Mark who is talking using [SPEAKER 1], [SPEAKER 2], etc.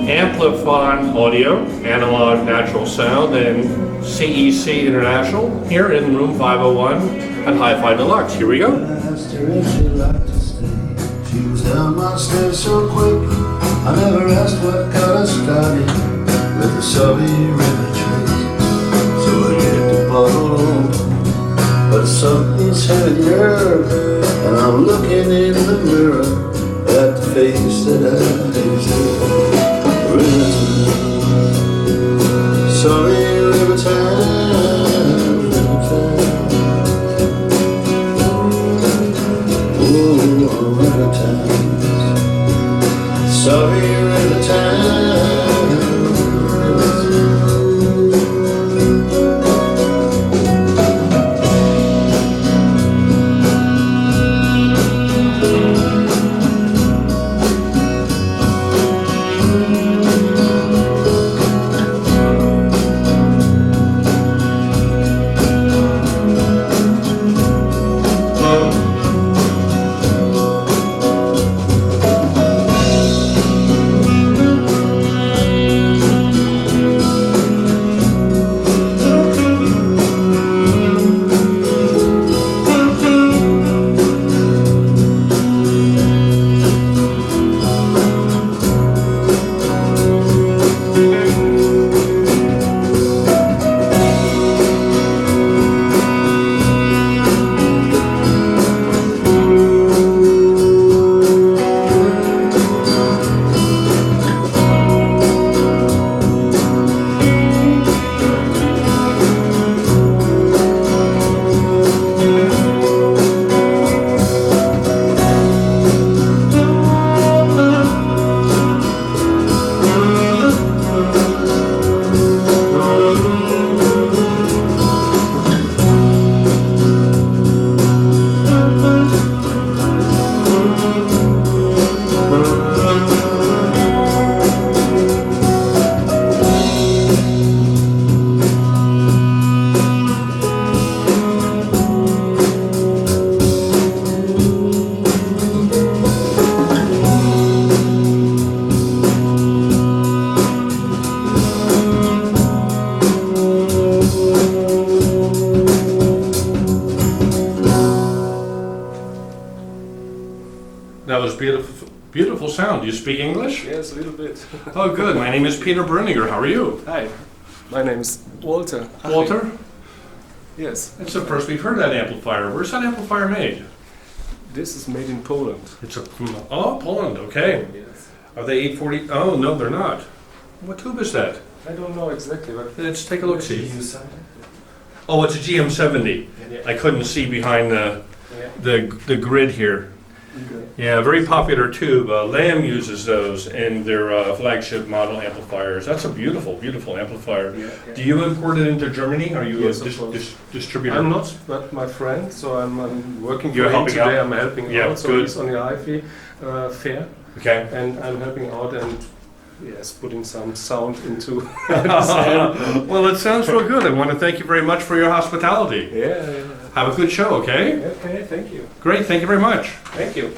[SPEAKER 1] Amplifon Audio, Analog Natural Sound, and CEC International here in room 501 at HiFi Deluxe. Here we go.
[SPEAKER 2] I asked her if she'd like to stay. She was down my stairs so quick. I never asked what got us started with the Surrey River trace. So I get the bottle open, but something's heavier, and I'm looking in the mirror at the face that I see. Sorry, River Town, River Town. Oh, River Town. Sorry, River Town.
[SPEAKER 1] That was beautiful, beautiful sound. Do you speak English?
[SPEAKER 3] Yes, a little bit.
[SPEAKER 1] Oh, good. My name is Peter Brunninger. How are you?
[SPEAKER 3] Hi, my name is Walter.
[SPEAKER 1] Walter?
[SPEAKER 3] Yes,
[SPEAKER 1] It's the first we've heard that amplifier. Where's that amplifier made?
[SPEAKER 3] this is made in Poland.
[SPEAKER 1] It's Poland. Okay.
[SPEAKER 3] Yes.
[SPEAKER 1] Are they 840? Oh, no, they're not. What tube is that?
[SPEAKER 3] I don't know exactly, but
[SPEAKER 1] Let's take a look. See.
[SPEAKER 3] You signed
[SPEAKER 1] Oh, it's a GM70.
[SPEAKER 3] it?
[SPEAKER 1] I couldn't see behind
[SPEAKER 3] Yeah.
[SPEAKER 1] the grid here.
[SPEAKER 3] Okay.
[SPEAKER 1] Yeah, very popular tube. Lamb uses those in their flagship model amplifiers. That's a beautiful, beautiful amplifier.
[SPEAKER 3] Yeah,
[SPEAKER 1] Do you import it into Germany? Are you
[SPEAKER 3] Yes,
[SPEAKER 1] a
[SPEAKER 3] of course.
[SPEAKER 1] distributor?
[SPEAKER 3] I'm not, but my friend, so I'm working
[SPEAKER 1] You're
[SPEAKER 3] for him
[SPEAKER 1] helping
[SPEAKER 3] today.
[SPEAKER 1] out?
[SPEAKER 3] I'm helping
[SPEAKER 1] Yeah,
[SPEAKER 3] out. So
[SPEAKER 1] good.
[SPEAKER 3] he's on the HiFi fair,
[SPEAKER 1] Okay.
[SPEAKER 3] and I'm helping out and yes, putting some sound into.
[SPEAKER 1] Well, it sounds real good. I want to thank you very much for your hospitality.
[SPEAKER 3] Yeah.
[SPEAKER 1] Have a good show, okay?
[SPEAKER 3] Okay, thank you.
[SPEAKER 1] Great, thank you very much.
[SPEAKER 3] Thank you.